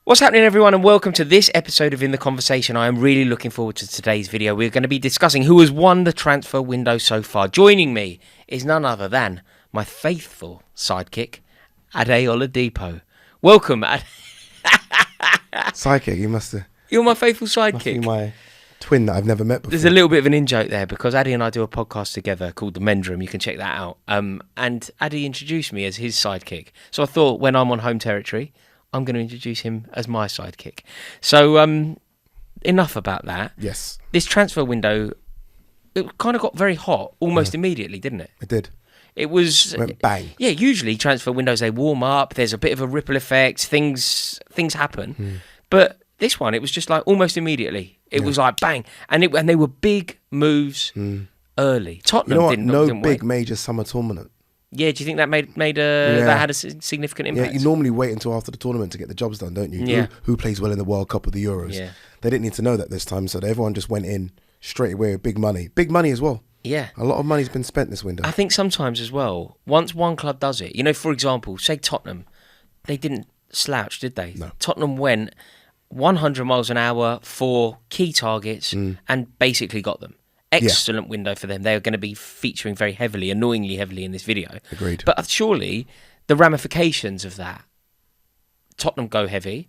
What's happening, everyone, and welcome to this episode of In the Conversation. I am really looking forward to today's video. We're going to be discussing who has won the transfer window so far. Joining me is none other than my faithful sidekick, Ade Oladipo. Welcome, Ade. Sidekick, you must have... You're my faithful Must sidekick. be my twin that I've never met before. There's a little bit of an in-joke there because Ade and I do a podcast together called The Men's Room. You can check that out. And Ade introduced me as his sidekick. So I thought when I'm on home territory, I'm going to introduce him as my sidekick. So enough about that. Yes. This transfer window, it kind of got very hot almost immediately, didn't it? It did. It was... It went bang. Yeah, usually transfer windows, they warm up, there's a bit of a ripple effect, things happen. But this one, it was just like almost immediately. It was like bang. And they were big moves early. Tottenham You know what? didn't No didn't big wait. major summer tournament. Yeah, do you think that that had a significant impact? Yeah, you normally wait until after the tournament to get the jobs done, don't you? Yeah. Who plays well in the World Cup or the Euros? Yeah. They didn't need to know that this time, so everyone just went in straight away with big money. Big money as well. Yeah. A lot of money's been spent this window. I think sometimes as well, once one club does it, for example, say Tottenham, they didn't slouch, did they? No. Tottenham went 100 miles an hour for key targets and basically got them. Excellent window for them. They're going to be featuring very heavily, annoyingly heavily in this video. Agreed. But surely the ramifications of that, Tottenham go heavy,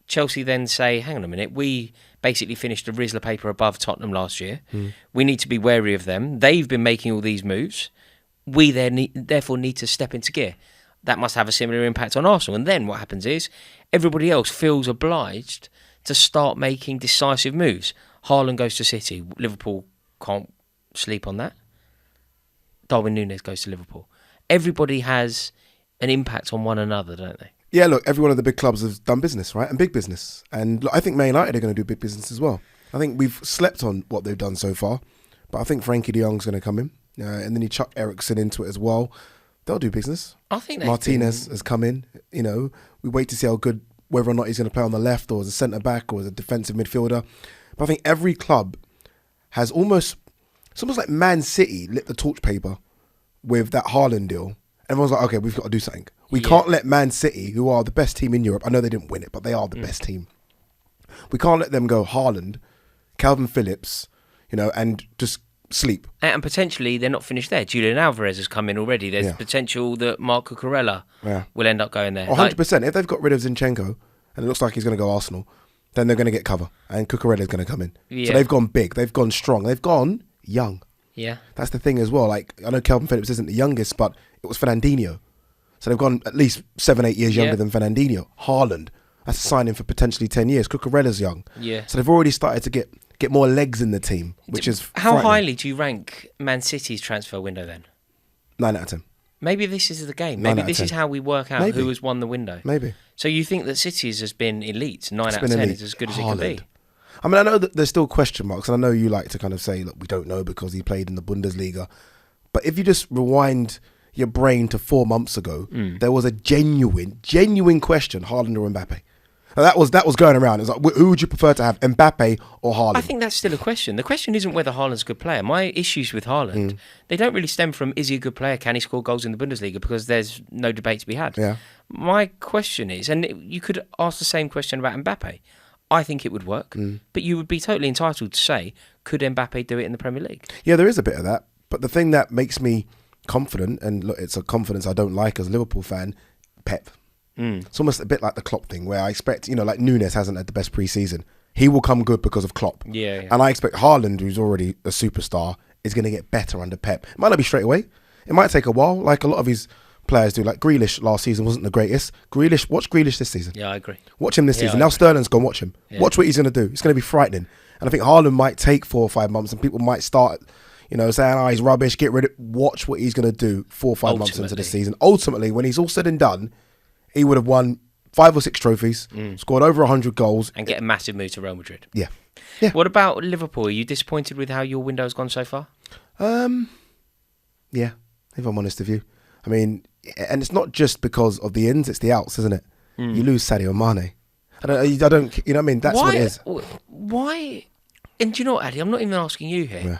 Chelsea then say, hang on a minute, we basically finished a Rizzler paper above Tottenham last year. We need to be wary of them. They've been making all these moves. We therefore need to step into gear. That must have a similar impact on Arsenal. And then what happens is everybody else feels obliged to start making decisive moves. Haaland goes to City. Liverpool can't sleep on that. Darwin Núñez goes to Liverpool. Everybody has an impact on one another, don't they? Yeah, look, every one of the big clubs has done business, right? And big business. And look, I think Man United are going to do big business as well. I think we've slept on what they've done so far. But I think Frankie de Jong's going to come in. And then you chuck Eriksen into it as well. They'll do business. I think Martinez has come in. We wait to see how good, whether or not he's going to play on the left or as a centre-back or as a defensive midfielder. But I think every club has it's almost like Man City lit the torch paper with that Haaland deal. Everyone's like, okay, we've got to do something. We can't let Man City, who are the best team in Europe, I know they didn't win it, but they are the best team. We can't let them go Haaland, Calvin Phillips, and just sleep. And potentially they're not finished there. Julian Alvarez has come in already. There's potential that Marco Cucurella will end up going there. 100%. If they've got rid of Zinchenko, and it looks like he's going to go Arsenal, then they're going to get cover. And Cucurella's going to come in. Yeah. So they've gone big. They've gone strong. They've gone young. Yeah. That's the thing as well. Like, I know Calvin Phillips isn't the youngest, but it was Fernandinho. So they've gone at least 7-8 years younger than Fernandinho. Haaland, that's a signing for potentially 10 years. Cucurella's young. Yeah. So they've already started to get more legs in the team, which is How highly do you rank Man City's transfer window then? 9 out of 10. Maybe this is the game. Maybe this is how we work out who has won the window. Maybe. So you think that City's has been elite? 9 out of 10 is as good as it can be. I mean, I know that there's still question marks, and I know you like to kind of say, look, we don't know because he played in the Bundesliga. But if you just rewind your brain to 4 months ago, there was a genuine question, Haaland or Mbappe. And that was going around. It was like, who would you prefer to have, Mbappe or Haaland? I think that's still a question. The question isn't whether Haaland's a good player. My issues with Haaland, they don't really stem from, is he a good player? Can he score goals in the Bundesliga? Because there's no debate to be had. Yeah. My question is, and you could ask the same question about Mbappe. I think it would work, but you would be totally entitled to say, could Mbappe do it in the Premier League? Yeah, there is a bit of that. But the thing that makes me confident, and look, it's a confidence I don't like as a Liverpool fan, Pep. It's almost a bit like the Klopp thing, where I expect, like Núñez hasn't had the best pre-season. He will come good because of Klopp. Yeah. And I expect Haaland, who's already a superstar, is going to get better under Pep. It might not be straight away. It might take a while, like a lot of his players do. Like Grealish last season wasn't the greatest. Watch Grealish this season. Yeah, I agree. Watch him this season. Now Sterling's gone, watch him. Yeah. Watch what he's going to do. It's going to be frightening. And I think Haaland might take 4 or 5 months, and people might start, saying, he's rubbish, get rid of it. Watch what he's going to do 4 or 5 months into the season. Ultimately, when he's all said and done, he would have won 5 or 6 trophies, scored over 100 goals. And get a massive move to Real Madrid. Yeah. What about Liverpool? Are you disappointed with how your window has gone so far? Yeah, if I'm honest with you. I mean, and it's not just because of the ins, it's the outs, isn't it? You lose Sadio Mane. I don't, you know what I mean? That's what it is. Why? And do you know what, Addy? I'm not even asking you here. Yeah.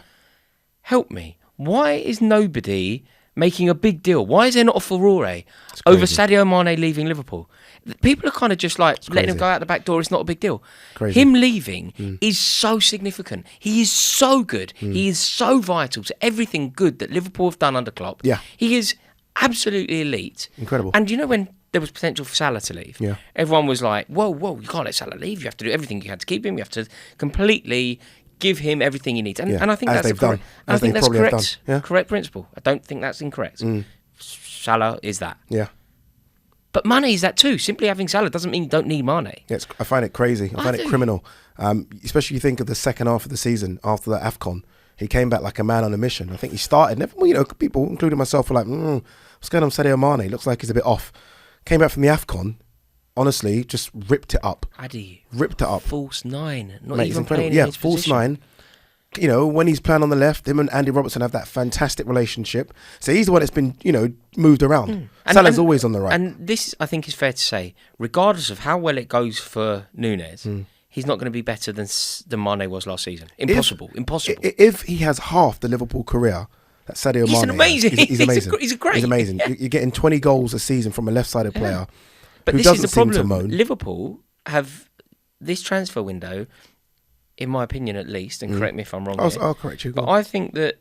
Help me. Why is nobody making a big deal? Why is there not a furore over Sadio Mane leaving Liverpool? People are kind of just like letting him crazy. go out the back door. It's not a big deal. Crazy. Him leaving is so significant. He is so good. He is so vital to everything good that Liverpool have done under Klopp. Yeah. He is absolutely elite. Incredible. And you know when there was potential for Salah to leave, Yeah. everyone was like, whoa, you can't let Salah leave. You have to do everything you had to keep him. You have to completely give him everything he needs. And, Yeah, and I think as that's they've done. I As think they that's probably have correct. done. Yeah. Correct principle. I don't think that's incorrect. Salah is that. Yeah. But Mane is that too. Simply having Salah doesn't mean you don't need Mane. I find it crazy. I find it criminal. Especially you think of the second half of the season after the AFCON. He came back like a man on a mission. I think he started. People, including myself, were like, what's going on with Sadio Mane? Looks like he's a bit off. Came back from the AFCON. Honestly, just ripped it up. Addy. Ripped it up. False nine. Not Mate, even playing yeah, in his false position. nine. You know, when he's playing on the left, him and Andy Robertson have that fantastic relationship. So he's the one that's been, moved around. Salah's always on the right. And this, I think, is fair to say, regardless of how well it goes for Núñez, he's not going to be better than Mane was last season. Impossible. If he has half the Liverpool career that Sadio Mane He's an amazing. has, he's amazing. He's great. He's amazing. You're getting 20 goals a season from a left-sided player But who this doesn't is the seem to problem. moan. Liverpool have this transfer window, in my opinion at least, and correct me if I'm wrong here, I'll correct you. Go but on. I think that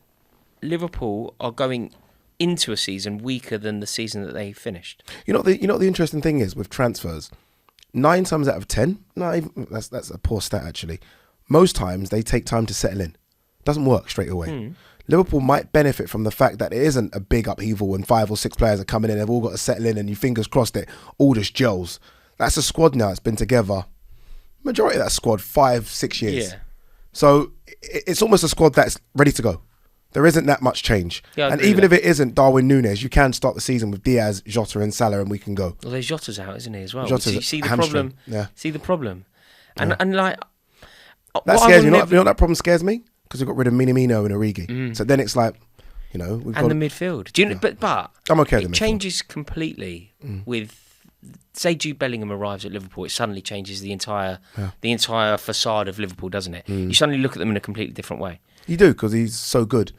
Liverpool are going into a season weaker than the season that they finished. You know what the interesting thing is with transfers? 9 times out of 10, that's a poor stat actually. Most times they take time to settle in. Doesn't work straight away. Liverpool might benefit from the fact that it isn't a big upheaval when 5 or 6 players are coming in. They've all got to settle in, and you fingers crossed it all just gels. That's a squad now. It's been together. Majority of that squad 5-6 years. Yeah. So it's almost a squad that's ready to go. There isn't that much change. Yeah, I and agree even with if it isn't Darwin Núñez, you can start the season with Diaz, Jota and Salah, and we can go. Well, there's Jota's out, isn't he, as well? Jota's So you see the hamstring, problem. yeah. See the problem. And like... That what I scares will me. never- You know what that problem scares me? Because we got rid of Minamino and Origi. So then it's like, we've got... and the midfield. Do you know, but I'm okay with it the midfield. changes completely with... Say Jude Bellingham arrives at Liverpool, it suddenly changes the entire facade of Liverpool, doesn't it? You suddenly look at them in a completely different way. You do, because he's so good.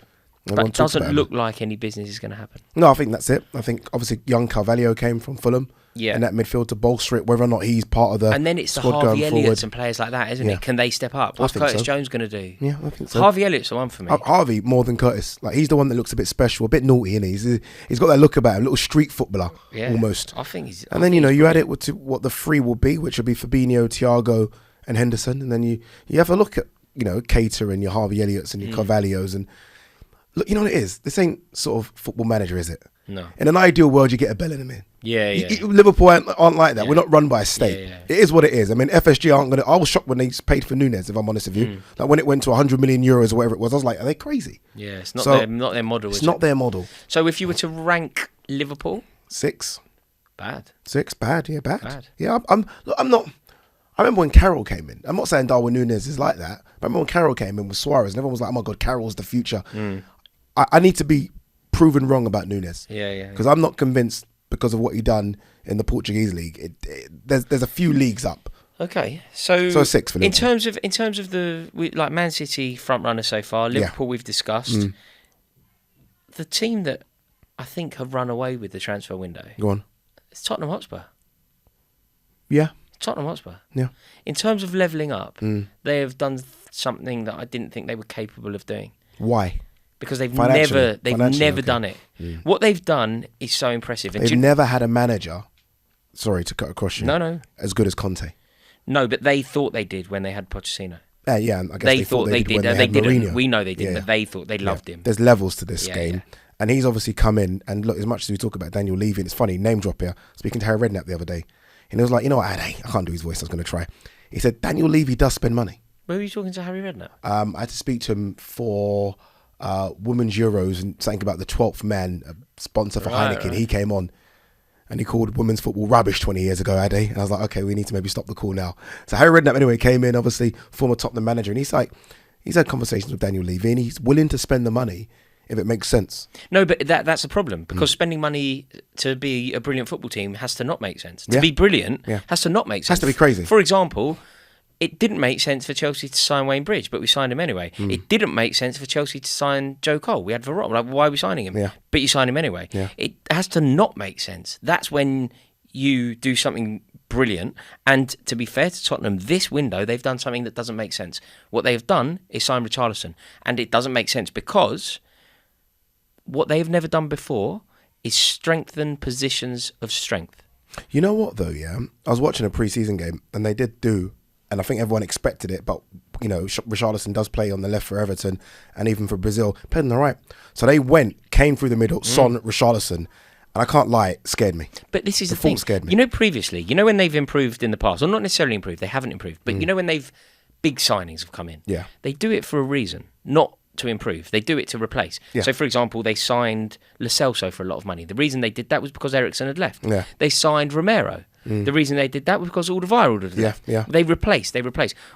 Everyone But it talks about doesn't him. look like any business is going to happen. No, I think that's it. I think obviously young Carvalho came from Fulham. Yeah. In that midfield to bolster it, whether or not he's part of the And then it's the squad Harvey going Elliott's forward. and players like that, isn't Yeah. it? Can they step up? What's think Curtis so. Jones going to do? Yeah, I think so. Harvey Elliott's the one for me. Harvey more than Curtis. Like he's the one that looks a bit special, a bit naughty, and he's got that look about him, a little street footballer almost. I think he's... And then you add it to what the 3 will be, which will be Fabinho, Thiago, and Henderson, and then you have a look at Keita and your Harvey Elliott's and your Carvalhos, and look, you know what it is. This ain't sort of football manager, is it? No. In an ideal world, you get a Bellingham in. Yeah. Liverpool aren't like that. Yeah. We're not run by a state. Yeah. It is what it is. I mean, FSG aren't going to... I was shocked when they paid for Núñez, if I'm honest with you. Like when it went to 100 million euros or whatever it was, I was like, are they crazy? Yeah, it's not, So, not their model, It's is not it? their model. So if you were to rank Liverpool... 6. Bad. 6, bad. Yeah, bad. Bad. Yeah, I'm not... I remember when Carroll came in. I'm not saying Darwin Núñez is like that, but I remember when Carroll came in with Suarez and everyone was like, oh my God, Carroll's the future. I need to be proven wrong about Núñez. Yeah. Because I'm not convinced because of what he done in the Portuguese league. There's a few leagues up. Okay, so 6 for in Liverpool. terms of the like Man City front runner so far, Liverpool we've discussed. The team that I think have run away with the transfer window, Go on. it's Tottenham Hotspur. Yeah. Tottenham Hotspur. Yeah. In terms of levelling up, they have done something that I didn't think they were capable of doing. Why? Because they've Financially, never okay. done it. What they've done is so impressive. And They've never had a manager, sorry to cut across you, No. as good as Conte. No, but they thought they did when they had Pochettino. Yeah, I guess They thought they did. when They had didn't. Mourinho. We know they didn't, Yeah. but they thought they loved him. There's levels to this Yeah, game. yeah. And he's obviously come in, and look, as much as we talk about Daniel Levy, and it's funny, name drop here, speaking to Harry Redknapp the other day, and he was like, you know what, I can't do his voice, I was going to try. He said, Daniel Levy does spend money. Where were you talking to Harry Redknapp? I had to speak to him for Women's Euros and something about the 12th man, a sponsor for Heineken. Right. He came on and he called women's football rubbish 20 years ago, Ade. And I was like, okay, we need to maybe stop the call now. So Harry Redknapp anyway came in, obviously former Tottenham manager, and he's had conversations with Daniel Levy and he's willing to spend the money if it makes sense. No, but that's a problem because spending money to be a brilliant football team has to not make sense. To Yeah. be brilliant Yeah. has to not make sense. Has to be crazy. For example, it didn't make sense for Chelsea to sign Wayne Bridge, but we signed him anyway. It didn't make sense for Chelsea to sign Joe Cole. We had Varane. Like, why are we signing him? Yeah. But you signed him anyway. Yeah. It has to not make sense. That's when you do something brilliant. And to be fair to Tottenham, this window, they've done something that doesn't make sense. What they've done is sign Richarlison. And it doesn't make sense because what they've never done before is strengthen positions of strength. You know what, though, yeah? I was watching a pre-season game, and they did do, and I think everyone expected it, but, you know, Richarlison does play on the left for Everton, and even for Brazil, played on the right. So they came through the middle, Son, Richarlison, and I can't lie, it scared me. But this is the thing. Scared me. You know, previously, you know when they've improved in the past, or not necessarily improved, they haven't improved, but you know when big signings have come in, they do it for a reason, not to improve. They do it to replace. Yeah. So, for example, they signed Lo Celso for a lot of money. The reason they did that was because Eriksen had left. Yeah. They signed Romero. The reason they did that was because Alderweireld had left. Yeah. They replaced.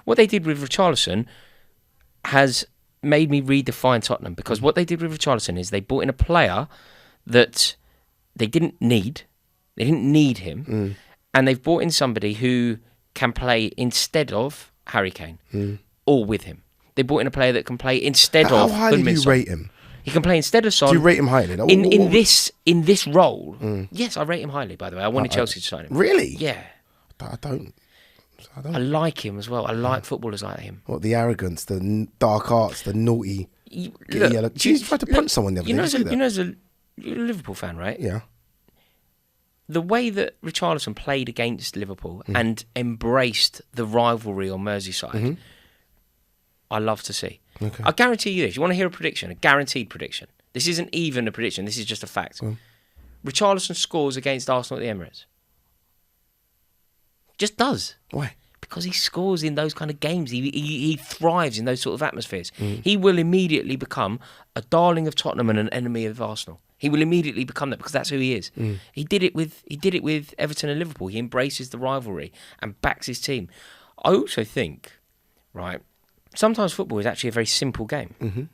What they did with Richarlison has made me redefine Tottenham, because what they did with Richarlison is they brought in a player that they didn't need. They didn't need him. And they've brought in somebody who can play instead of Harry Kane or with him. They brought in a player that can play instead of. How highly do you rate him? He can play instead of Son. Do you rate him highly? In this role, yes, I rate him highly. By the way, I wanted Chelsea to sign him. Really? Yeah. I don't. I like him as well. I like footballers like him. What, the arrogance, the dark arts, the naughty. Look, he tried to punch someone the other day. You know, you're a Liverpool fan, right? Yeah. The way that Richarlison played against Liverpool and embraced the rivalry on Merseyside, I love to see. Okay. I guarantee you this. You want to hear a prediction? A guaranteed prediction. This isn't even a prediction. This is just a fact. Richarlison scores against Arsenal at the Emirates. Just does. Why? Because he scores in those kind of games. He thrives in those sort of atmospheres. He will immediately become a darling of Tottenham and an enemy of Arsenal. He will immediately become that because that's who he is. He did it with Everton and Liverpool. He embraces the rivalry and backs his team. I also think, right, sometimes football is actually a very simple game.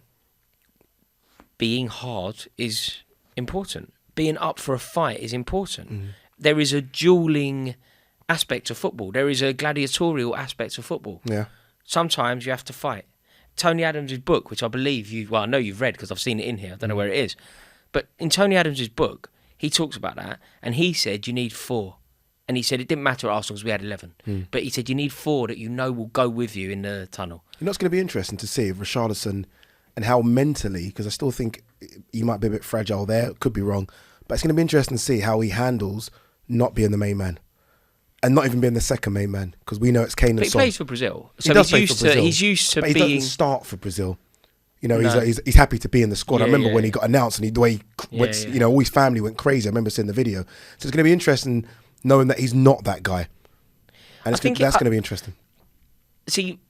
Being hard is important. Being up for a fight is important. There is a dueling aspect of football. There is a gladiatorial aspect of football. Yeah. Sometimes you have to fight. Tony Adams' book, which I believe I know you've read because I've seen it in here. I don't know where it is. But in Tony Adams' book, he talks about that, and he said you need 4. And he said it didn't matter at Arsenal because we had 11. But he said you need 4 that you know will go with you in the tunnel. You know, it's going to be interesting to see if Richarlison and how mentally, because I still think he might be a bit fragile there, could be wrong, but it's going to be interesting to see how he handles not being the main man. And not even being the second main man, because we know it's Kane and Son. But he plays for Brazil. So he does play for Brazil. He's used to but being... he doesn't start for Brazil. You know, he's happy to be in the squad. I remember when he got announced and the way he went, you know, all his family went crazy. I remember seeing the video. So it's going to be interesting knowing that he's not that guy. And that's going to be interesting. See,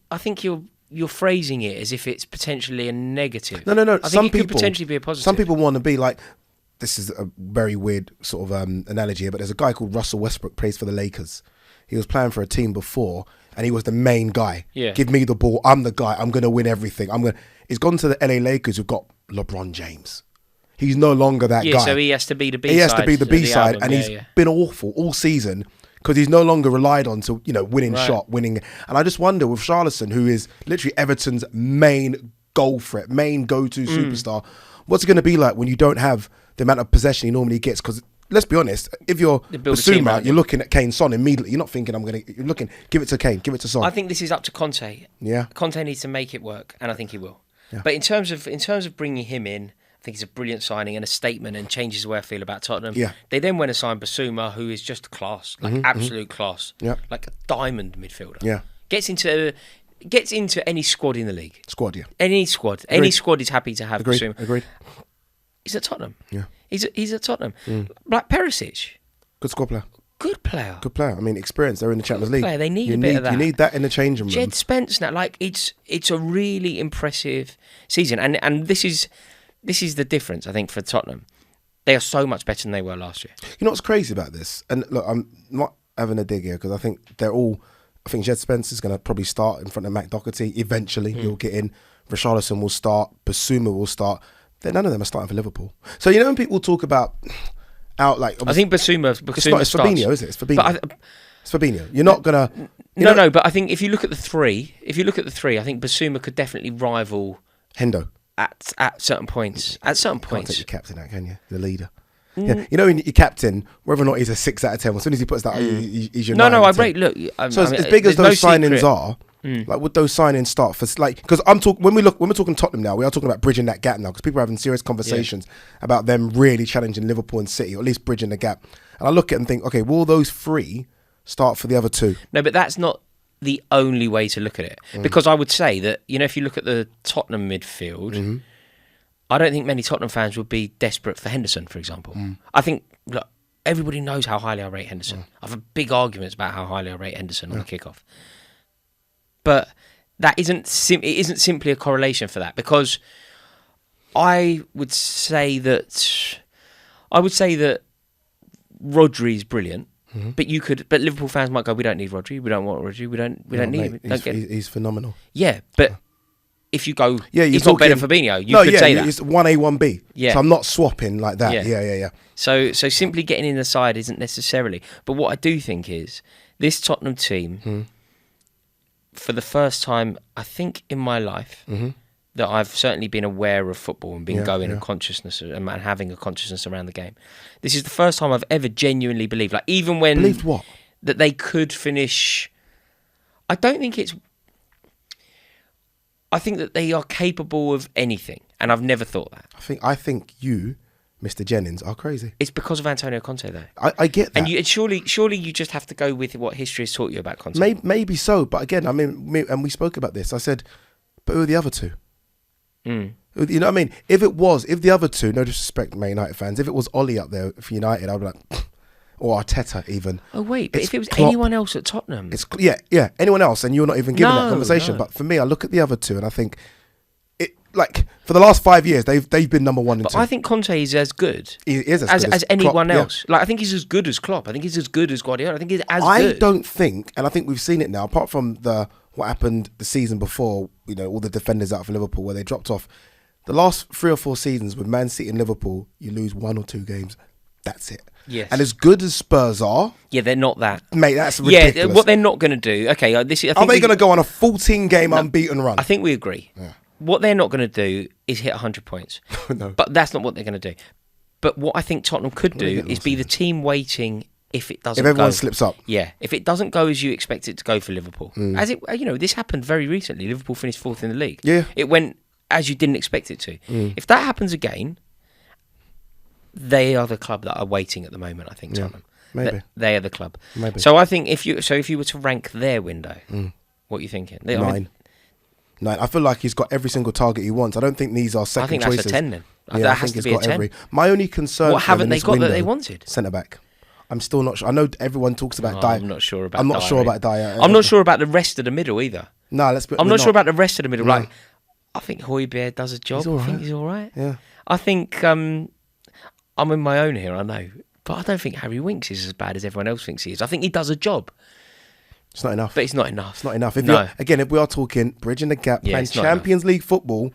I think you're phrasing it as if it's potentially a negative. No. I think it could potentially be a positive. Some people want to be like, this is a very weird sort of analogy here, but there's a guy called Russell Westbrook, plays for the Lakers. He was playing for a team before, and he was the main guy. Yeah. Give me the ball. I'm the guy. I'm going to win everything. He's gone to the LA Lakers who've got LeBron James. He's no longer that guy. Yeah, so he has to be the B-side. He has to be the B-side, and he's been awful all season because he's no longer relied on to, winning. And I just wonder with Richarlison, who is literally Everton's main goal threat, main go-to superstar, what's it going to be like when you don't have the amount of possession he normally gets? Because let's be honest, if you're Basuma, you're looking at Kane, Son immediately. You're not thinking you're looking, give it to Kane, give it to Son. I think this is up to Conte. Yeah. Conte needs to make it work, and I think he will. Yeah. But in terms of bringing him in, I think it's a brilliant signing and a statement and changes the way I feel about Tottenham. Yeah. They then went and signed Basuma, who is just class, absolute class. Yeah. Like a diamond midfielder. Yeah. Gets into any squad in the league. Any squad. Agreed. Any squad is happy to have Basuma. Agreed. He's at Tottenham. Yeah. He's at Tottenham. Like Perisic. Good squad player. Good player. I mean, experience. They're in the Champions League. Player. They need a bit of that. You need that in the changing room. Jed Spence now, it's a really impressive season, and this is the difference, I think, for Tottenham. They are so much better than they were last year. You know what's crazy about this? And look, I'm not having a dig here because I think I think Jed Spence is going to probably start in front of Mac Doherty. Eventually, he'll get in. Richarlison will start. Basuma will start. None of them are starting for Liverpool. So when people talk about I think Basuma it's Fabinho, isn't it? It's Fabinho. It's Fabinho. You're not gonna. No. But I think if you look at the three, I think Basuma could definitely rival Hendo at certain points. At certain points, can't take your captain out, can you? The leader. Yeah, you know, your captain, whether or not he's a 6 out of 10, as soon as he puts that, he's your No, 9 out I of 10. rate. Look, So as big as those signings are, like would those signings start for like? Because when we're talking Tottenham now, we are talking about bridging that gap now because people are having serious conversations about them really challenging Liverpool and City, or at least bridging the gap. And I look at it and think, okay, will those 3 start for the other 2? No, but that's not the only way to look at it, because I would say that, you know, if you look at the Tottenham midfield, I don't think many Tottenham fans would be desperate for Henderson, for example. I think, look, everybody knows how highly I rate Henderson. I have big arguments about how highly I rate Henderson on the kickoff. But that isn't simply a correlation for that, because I would say that Rodri's brilliant, but Liverpool fans might go, we don't need Rodri, we don't want Rodri, we don't need him. He's phenomenal. Yeah, but if you go, you're he's not better than Fabinho, you could say that. It's 1A, 1B. Yeah. So I'm not swapping like that. Yeah. So simply getting in the side isn't necessarily. But what I do think is, this Tottenham team, for the first time, I think, in my life, that I've certainly been aware of football and been and consciousness and having a consciousness around the game. This is the first time I've ever genuinely believed, like even when... Believed what? That they could finish... I don't think it's... I think that they are capable of anything, and I've never thought that. I think you, Mr. Jennings, are crazy. It's because of Antonio Conte, though. I get that. And surely you just have to go with what history has taught you about Conte. Maybe so, but again, I mean, and we spoke about this. I said, but who are the other 2? You know what I mean? If the other 2, no disrespect, Man United fans, if it was Ollie up there for United, I'd be like, or Arteta even. Oh wait, but if it was Klopp, anyone else at Tottenham, it's anyone else, and you're not even giving that conversation. No. But for me, I look at the other 2 and I think, like for the last 5 years, they've been number 1 and 2. I think Conte is as good. He is as anyone Klopp, else. Like I think he's as good as Klopp. I think he's as good as Guardiola. I think he's as good. I don't think, and I think we've seen it now. Apart from what happened the season before, you know, all the defenders out for Liverpool where they dropped off. The last 3 or 4 seasons with Man City and Liverpool, you lose 1 or 2 games. That's it. Yes. And as good as Spurs are... Yeah, they're not that. Mate, that's ridiculous. Yeah, what they're not going to do... Okay, are they going to go on a 14-game unbeaten run? I think we agree. Yeah. What they're not going to do is hit 100 points. No. But that's not what they're going to do. But what I think Tottenham could do is be the team waiting if it doesn't go... If everyone slips up. Yeah. If it doesn't go as you expect it to go for Liverpool. As it, you know, this happened very recently. Liverpool finished 4th in the league. Yeah. It went as you didn't expect it to. If that happens again... They are the club that are waiting at the moment, I think, Tottenham. Maybe. They are the club. Maybe. So I think if you were to rank their window, what are you thinking? 9. I feel like he's got every single target he wants. I don't think these are second choices. I think that's a 10 then. That has to be a 10. My only concern... What haven't they got that they wanted? Centre-back. I'm still not sure. I know everyone talks about Dyer. I'm not sure about I'm not sure about Dyer. I'm not sure about the rest of the middle either. No, I'm not sure about the rest of the middle. No. Like, I think Højbjerg does a job. I think he's all right. Yeah. I think... I'm in my own here, I know. But I don't think Harry Winks is as bad as everyone else thinks he is. I think he does a job. It's not enough. But it's not enough. It's not enough. If we are talking bridging the gap, playing Champions League football,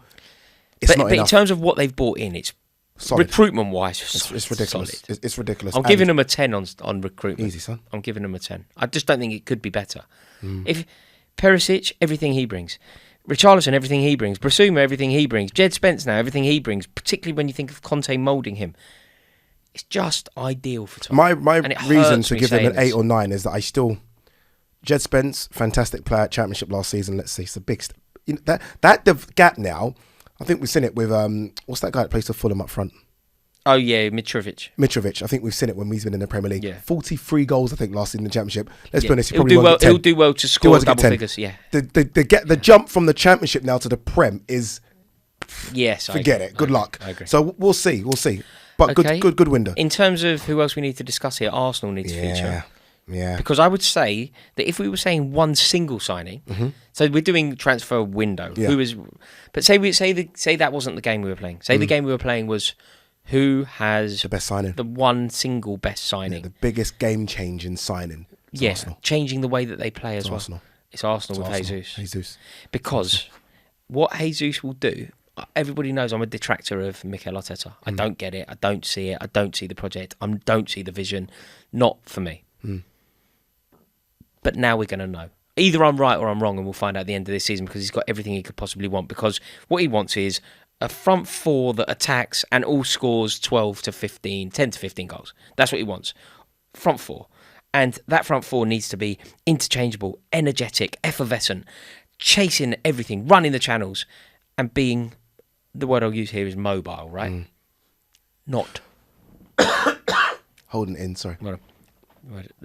it's not enough. But in terms of what they've bought in, it's solid. Recruitment-wise, it's ridiculous. Solid. It's ridiculous. I'm giving them a 10 on recruitment. Easy, son. I'm giving them a 10. I just don't think it could be better. If Perisic, everything he brings. Richarlison, everything he brings. Brasuma, everything he brings. Jed Spence now, everything he brings, particularly when you think of Conte moulding him. It's just ideal for Tottenham. My reason to give them an 8 or 9 is that I still... Jed Spence, fantastic player at Championship last season. Let's see, it's a big... that gap now, I think we've seen it with... what's that guy that plays for Fulham up front? Oh, yeah, Mitrovic. I think we've seen it when he's been in the Premier League. Yeah. 43 goals, I think, last season in the Championship. Let's be honest, he'll do well to score double figures, yeah. The jump from the Championship now to the Prem is... Yes, forget it. Good luck. I agree. So we'll see. But okay. good window. In terms of who else we need to discuss here, Arsenal needs to feature. Yeah. Because I would say that if we were saying one single signing, so we're doing transfer window. Yeah. But say that wasn't the game we were playing. Say the game we were playing was who has the best signing, the one single best signing, the biggest game changing signing. Arsenal. Changing the way that they play as well. Arsenal. It's Arsenal with Arsenal. Jesus. Because what Jesus will do. Everybody knows I'm a detractor of Mikel Arteta. I don't get it. I don't see it. I don't see the project. I don't see the vision. Not for me. But now we're going to know. Either I'm right or I'm wrong, and we'll find out at the end of this season because he's got everything he could possibly want. Because what he wants is a front four that attacks and all scores 12 to 15, 10 to 15 goals. That's what he wants. Front four. And that front four needs to be interchangeable, energetic, effervescent, chasing everything, running the channels, and being, the word I'll use here is mobile, right? Not. Holding it in, sorry. The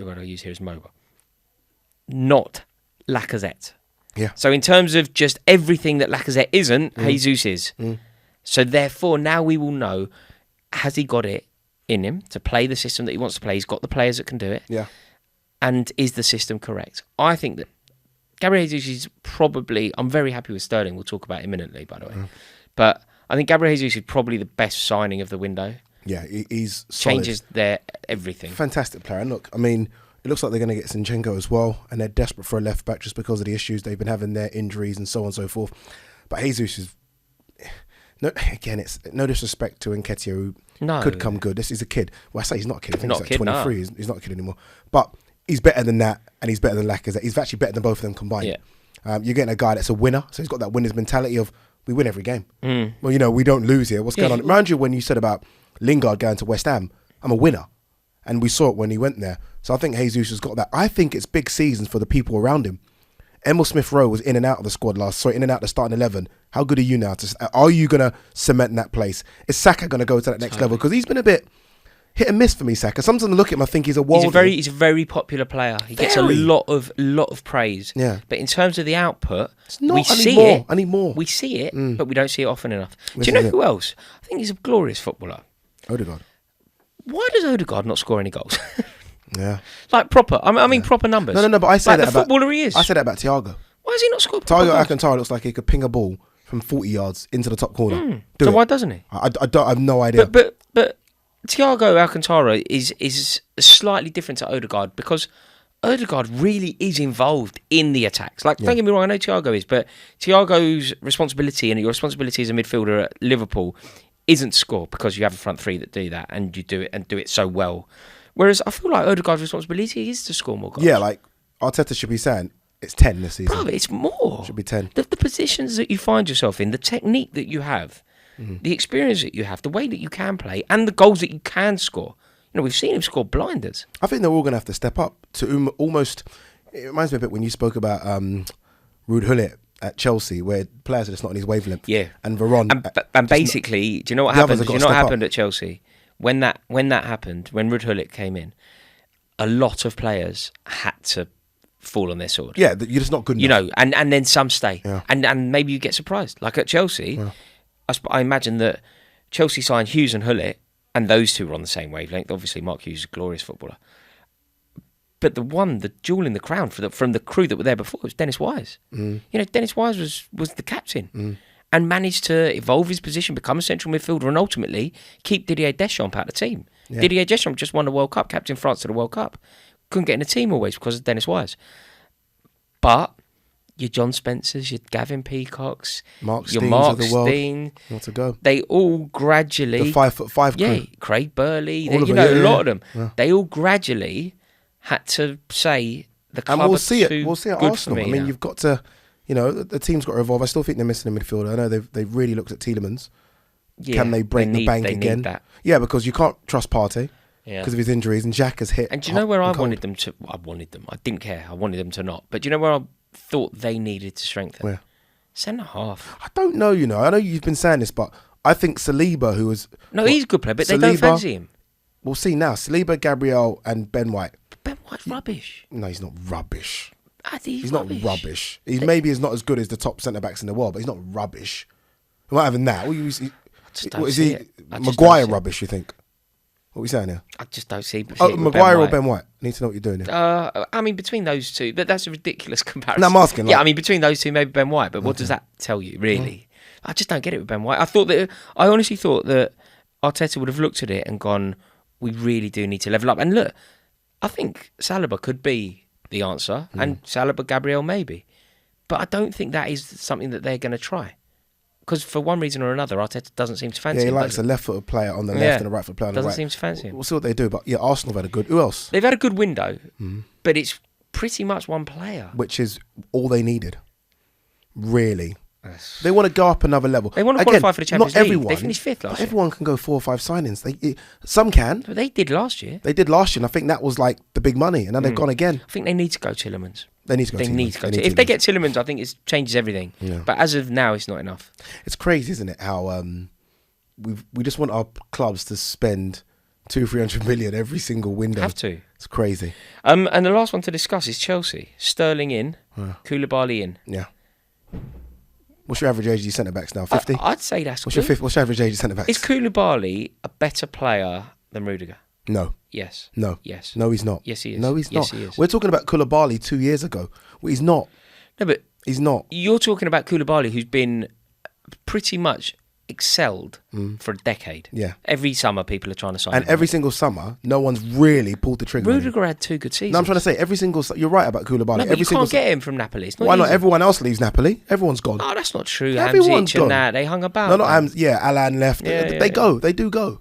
word I'll use here is mobile. Not Lacazette. Yeah. So in terms of just everything that Lacazette isn't, Jesus is. So therefore, now we will know, has he got it in him to play the system that he wants to play? He's got the players that can do it. Yeah. And is the system correct? I think that Gabriel Jesus is probably, I'm very happy with Sterling, we'll talk about imminently, by the way. But I think Gabriel Jesus is probably the best signing of the window. Yeah, he's solid. Changes their everything. Fantastic player. And look, I mean, it looks like they're going to get Zinchenko as well, and they're desperate for a left back just because of the issues they've been having, their injuries and so on and so forth. But Jesus is, it's no disrespect to Nketiah, who could come good. This is a kid. Well, I say he's not a kid. I think he's like 23. No. He's not a kid anymore. But he's better than that, and he's better than Lacazette. He's actually better than both of them combined. Yeah. You're getting a guy that's a winner, so he's got that winner's mentality of, we win every game. Well, we don't lose here. What's going on? Remind you when you said about Lingard going to West Ham, I'm a winner. And we saw it when he went there. So I think Jesus has got that. I think it's big seasons for the people around him. Emil Smith-Rowe was in and out of the squad in and out of the starting 11. How good are you now? Are you going to cement that place? Is Saka going to go to that next level? Because he's been a bit hit and miss for me, Saka. Sometimes I look at him, I think he's a world. He's a very popular player. He gets a lot of praise. Yeah. But in terms of the output, we see it. I need more. We see it, but we don't see it often enough. Do you know who else? I think he's a glorious footballer. Odegaard. Why does Odegaard not score any goals? Yeah. Like proper. I mean proper numbers. No, but I said that about the footballer he is. I said that about Thiago. Why has he not scored? Thiago Alcantara looks like he could ping a ball from 40 yards into the top corner. Why doesn't he? I have no idea. But Thiago Alcantara is slightly different to Odegaard because Odegaard really is involved in the attacks. Like, don't get me wrong, I know Thiago is, but Thiago's responsibility and your responsibility as a midfielder at Liverpool isn't to score because you have a front three that do that and you do it so well. Whereas I feel like Odegaard's responsibility is to score more goals. Yeah, like Arteta should be saying, it's 10 this season. Bro, it's more. It should be 10. The positions that you find yourself in, the technique that you have, the experience that you have, the way that you can play, and the goals that you can score. We've seen him score blinders. I think they're all going to have to step up to almost. It reminds me a bit when you spoke about Ruud Gullit at Chelsea, where players are just not on his wavelength. Yeah, and Varane. And basically, do you know what happened? Do you know what happened at Chelsea when that happened? When Ruud Gullit came in, a lot of players had to fall on their sword. Yeah, you're just not good enough. And then some stay, yeah. and maybe you get surprised. Like at Chelsea, I imagine that Chelsea signed Hughes and Gullit, and those two were on the same wavelength. Obviously, Mark Hughes is a glorious footballer. But the jewel in the crown from the crew that were there before was Dennis Wise. Dennis Wise was the captain and managed to evolve his position, become a central midfielder, and ultimately keep Didier Deschamps out of the team. Yeah. Didier Deschamps just won the World Cup, captain France to the World Cup. Couldn't get in the team always because of Dennis Wise. But your John Spencers, your Gavin Peacocks, your Mark Stein, to go. They all gradually... The 5'5" crew. Yeah, Craig Burley, a lot of them. Yeah. They all gradually had to say the club and we'll see it. We'll see it at Arsenal. I mean, you've got to... the team's got to evolve. I still think they're missing a midfielder. I know they've really looked at Tielemans. Yeah, can they break the bank again? Need that. Yeah, because you can't trust Partey because of his injuries, and Jack has hit. And do you know where I wanted them to? I wanted them. I didn't care. I wanted them to not. But do you know where I thought they needed to strengthen? Where? Centre half. I don't know. I know you've been saying this, but I think Saliba, who was he's a good player, but they don't fancy him. We'll see now. Saliba, Gabriel, and Ben White. Ben White's rubbish. No, he's not rubbish. He's not rubbish. He maybe is not as good as the top centre backs in the world, but he's not rubbish. I'm not having that. What is he? Maguire rubbish? You think? What are we saying here? I just don't see. Maguire or Ben White? I need to know what you're doing here. I mean, between those two, that's a ridiculous comparison. No, I'm asking. I mean, between those two, maybe Ben White. But what does that tell you, really? I just don't get it with Ben White. I honestly thought that Arteta would have looked at it and gone, "We really do need to level up." And look, I think Saliba could be the answer, and Saliba, Gabriel, maybe. But I don't think that is something that they're going to try. Because for one reason or another, Arteta doesn't seem to fancy him. Yeah, he likes a left-footed player on the left and a right-footed player on the right. Doesn't seem to fancy him. We'll see what they do. But yeah, Arsenal have had a good... Who else? They've had a good window, but it's pretty much one player. Which is all they needed. Really. They want to go up another level. They want to qualify for the Champions not League. Everyone, They finished 5th last year. Everyone can go 4 or 5 signings. Some can. But they did last year. They did last year, and I think that was like the big money, and then they've gone again. I think they need to go Tielemans. They need to go. If they get Tielemans, I think it changes everything. Yeah. But as of now, it's not enough. It's crazy, isn't it? How we just want our clubs to spend 200-300 million every single window. Have to. It's crazy. And the last one to discuss is Chelsea. Sterling in, Koulibaly in. Yeah. What's your average age of your centre backs now? 50. I'd say that's What's good. your average age of centre backs? Is Koulibaly a better player than Rudiger? No. Yes. No. Yes. No, he's not. Yes, he is. No, he's Yes, not. he is. We're talking about Koulibaly 2 years ago. Well, he's not. No, but He's not. you're talking about Koulibaly, who's been pretty much excelled for a decade. Yeah. Every summer, people are trying to sign And him. every single summer, no one's really pulled the trigger on him. Rudiger had 2 good seasons. No, I'm trying to say every single. You're right about Koulibaly. No, but every you single. can't get him from Napoli. It's not Why not? easy. Everyone else leaves Napoli. Everyone's gone. Oh, that's not true. Everyone's Hamzic gone. and that, they hung about. No, not yeah. Alan left. They go. They do go.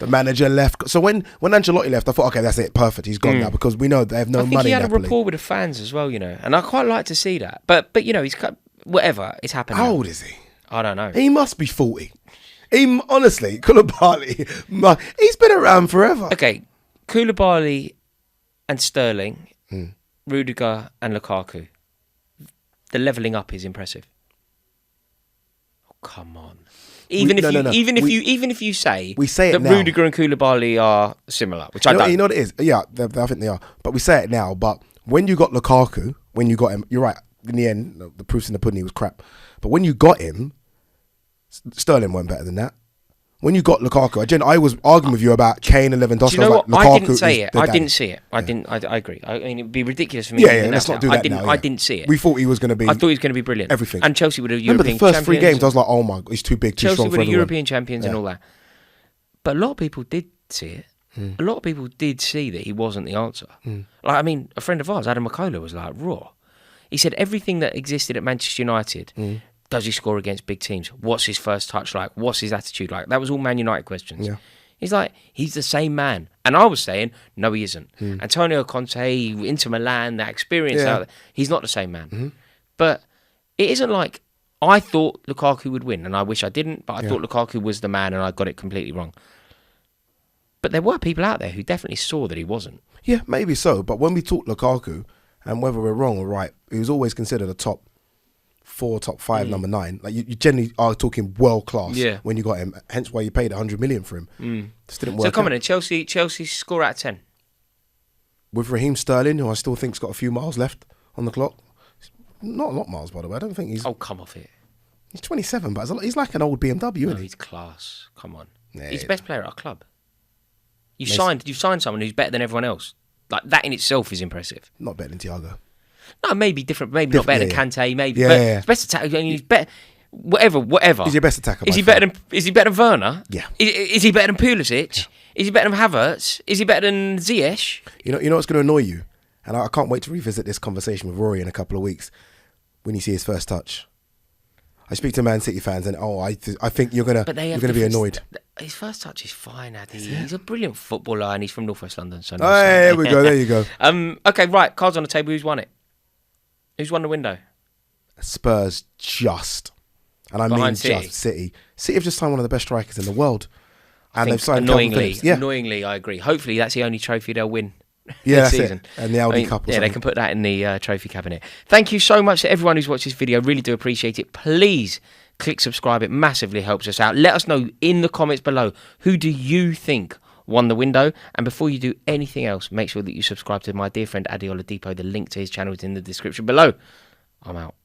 The manager left. So when Ancelotti left, I thought, okay, that's it, perfect. He's gone now because we know they have no I think money. he had Napoli. a rapport with the fans as well, and I quite like to see that. But he's whatever. It's happened. How now. old is he? I don't know. He must be 40. Honestly, Koulibaly, he's been around forever. Okay, Koulibaly and Sterling, Rudiger and Lukaku. The levelling up is impressive. Oh, come on. Even if you say we say it that now. Rudiger and Koulibaly are similar, which I don't. You know what it is? Yeah, I think they are. But we say it now. But when you got Lukaku, when you got him, you're right. In the end, the proof's in the pudding. He was crap. But when you got him, Sterling weren't better than that. When you got Lukaku, I was arguing with you about Kane and Lewandowski. Do you know what? Like, I didn't say it. I daddy. didn't see it. I didn't. I agree. I mean, it'd be ridiculous for me. Yeah, let's not do that now. I didn't see it. We thought he was going to be. I thought he was going to be brilliant. Everything. And Chelsea would have Remember European the first champions. 3 games, I was like, oh my, he's too big, too Chelsea strong were for the everyone. European champions and all that. But a lot of people did see it. A lot of people did see that he wasn't the answer. Like, I mean, a friend of ours, Adam McCullough, was like, raw. He said everything that existed at Manchester United, does he score against big teams? What's his first touch like? What's his attitude like? That was all Man United questions. Yeah. He's like, he's the same man. And I was saying, no, he isn't. Antonio Conte, Inter Milan, that experience, he's not the same man. But it isn't like, I thought Lukaku would win, and I wish I didn't, but I thought Lukaku was the man, and I got it completely wrong. But there were people out there who definitely saw that he wasn't. Yeah, maybe so. But when we talk Lukaku, and whether we're wrong or right, he was always considered a top 4, top 5, number 9. Like you generally are talking world class when you got him. Hence why you paid 100 million for him. Just didn't work. So come out. on, Chelsea score out of 10. With Raheem Sterling, who I still think's got a few miles left on the clock. Not a lot of miles, by the way. I don't think he's. Oh, come off it. He's 27, but he's like an old BMW, No, isn't he? he's class. Come on. Yeah, He's the best player at our club. You've signed someone who's better than everyone else. Like, that in itself is impressive. Not better than Thiago. No, maybe different. Maybe not better than Kante. Maybe, Yeah, but yeah. it's best attacker. I mean, he's better. Whatever. He's your best attacker. Is by he far. better than? Is he better than Werner? Yeah. Is he better than Pulisic? Yeah. Is he better than Havertz? Is he better than Ziyech? You know what's going to annoy you, and I can't wait to revisit this conversation with Rory in a couple of weeks when you see his first touch. I speak to Man City fans, and I think you're gonna be annoyed. His first touch is fine, Addy. He's a brilliant footballer, and he's from North West London. So There we go. There you go. Okay, right. Cards on the table. Who's won it? Who's won the window? Spurs just, and I Behind mean City. just City. City have just signed one of the best strikers in the world, and think they've signed Calvin annoyingly. Phillips. Yeah, Annoyingly, I agree. Hopefully, that's the only trophy they'll win. yeah, this that's season. it. And the Audi Cup. Or They something. can put that in the trophy cabinet. Thank you so much to everyone who's watched this video. Really do appreciate it. Please click subscribe. It massively helps us out. Let us know in the comments below, who do you think won the window? And before you do anything else, make sure that you subscribe to my dear friend Adi Oladipo. The link to his channel is in the description below. I'm out.